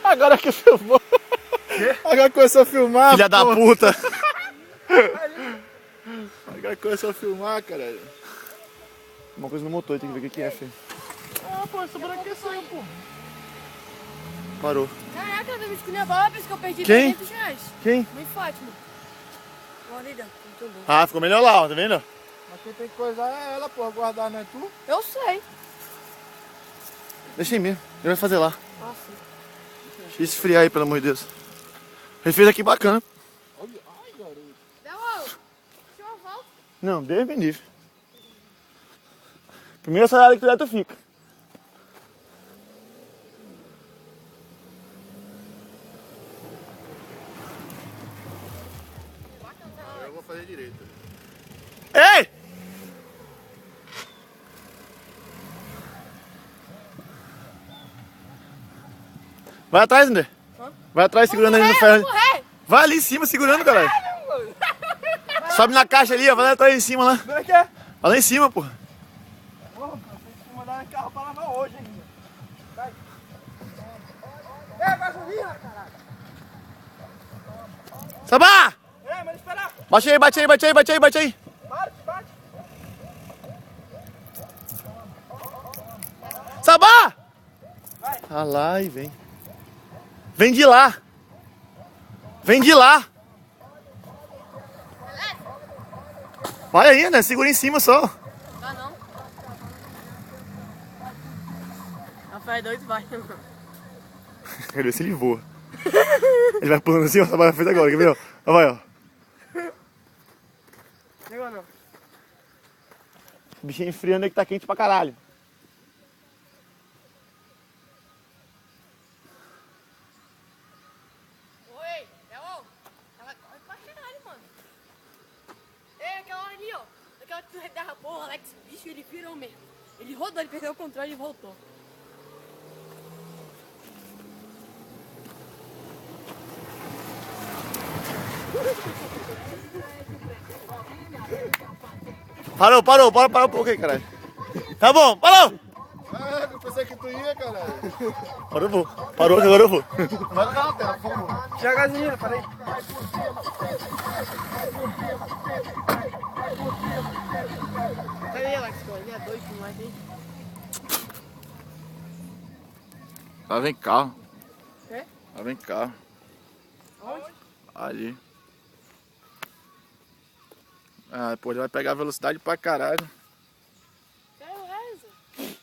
Agora que filmou. Agora começou a filmar. Filha da puta. Agora começou a filmar, caralho. Uma coisa no motor, tem que ver o que é, filho. Ah, pô, sobreaqueceu, pô. Parou. Caraca, eu me escolhi a bola, por isso que eu perdi Quem? 300 reais. Quem? Muito Fátima. Olha, muito bom. Ah, ficou melhor lá, ó, tá vendo? Mas quem tem que coisar é ela, porra. Guardar, não é tu? Eu sei. Deixa aí mesmo. Ele vai fazer lá. Nossa. Deixa ele esfriar aí, pelo amor de Deus. Ele fez aqui bacana. Ai, garoto. Dá uma volta. Não, Deus me livre. Primeiro salário que tu der, tu fica. Eu vou fazer direito. Ei! Vai atrás, André. Vai atrás, segurando aí no ferro. Correr. Vai ali em cima, segurando, caralho. Sobe na caixa ali, ó. Vai lá atrás em cima lá. Como é que é? Vai lá em cima, porra. Porra, cara, tem que mandar carro pra lavar hoje ainda. Vai. É, gasolina, caralho. Sabá! É, mas espera. Bate aí, bate aí, bate aí, bate aí, bate aí. Bate, bate. Sabá! Vai. Ah lá e vem. Vem de lá. Vem de lá. Vai aí, né? Segura em cima só. Dá não. Rafael é doido, vai. Quero ver se ele voa. Ele vai pulando assim, ó. Sabá fez agora, quer ver, ó? Ó, vai, ó. Chegou não. O bichinho esfriando aí que tá quente pra caralho. Oi, ela corre pra caralho, mano. É aquela hora ali, ó. Aquela que tu derrapou, o Alex, bicho, ele virou mesmo. Ele rodou, ele perdeu o controle e voltou. Parou, parou, parou um pouquinho, caralho. Tá bom, parou! Ah, eu pensei que tu ia, caralho. Agora eu vou. Parou, agora eu vou. Vai na tela, por favor. Tira a gasolina, peraí. Cadê Alex? Ele é doido demais, hein? Lá vem carro. É? Lá vem carro. Onde? Ali. Ah, pô, ele vai pegar velocidade pra caralho. Quero reza. Ele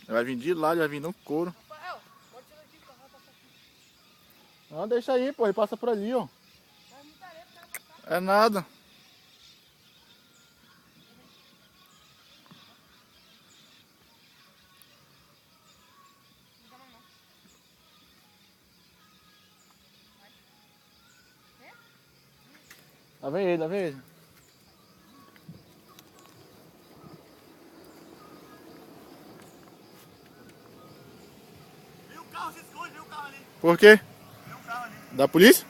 vai vir de lá, ele vai vir no couro. Rafael, pode tirar aqui, que eu vou passar aqui. Não, deixa aí, pô, ele passa por ali, ó. Vai muita areia pro cara passar. É nada. Lá vem ele, lá vem ele. Viu o carro, se esconde, viu o carro ali. Por quê? Viu o carro ali. Da polícia?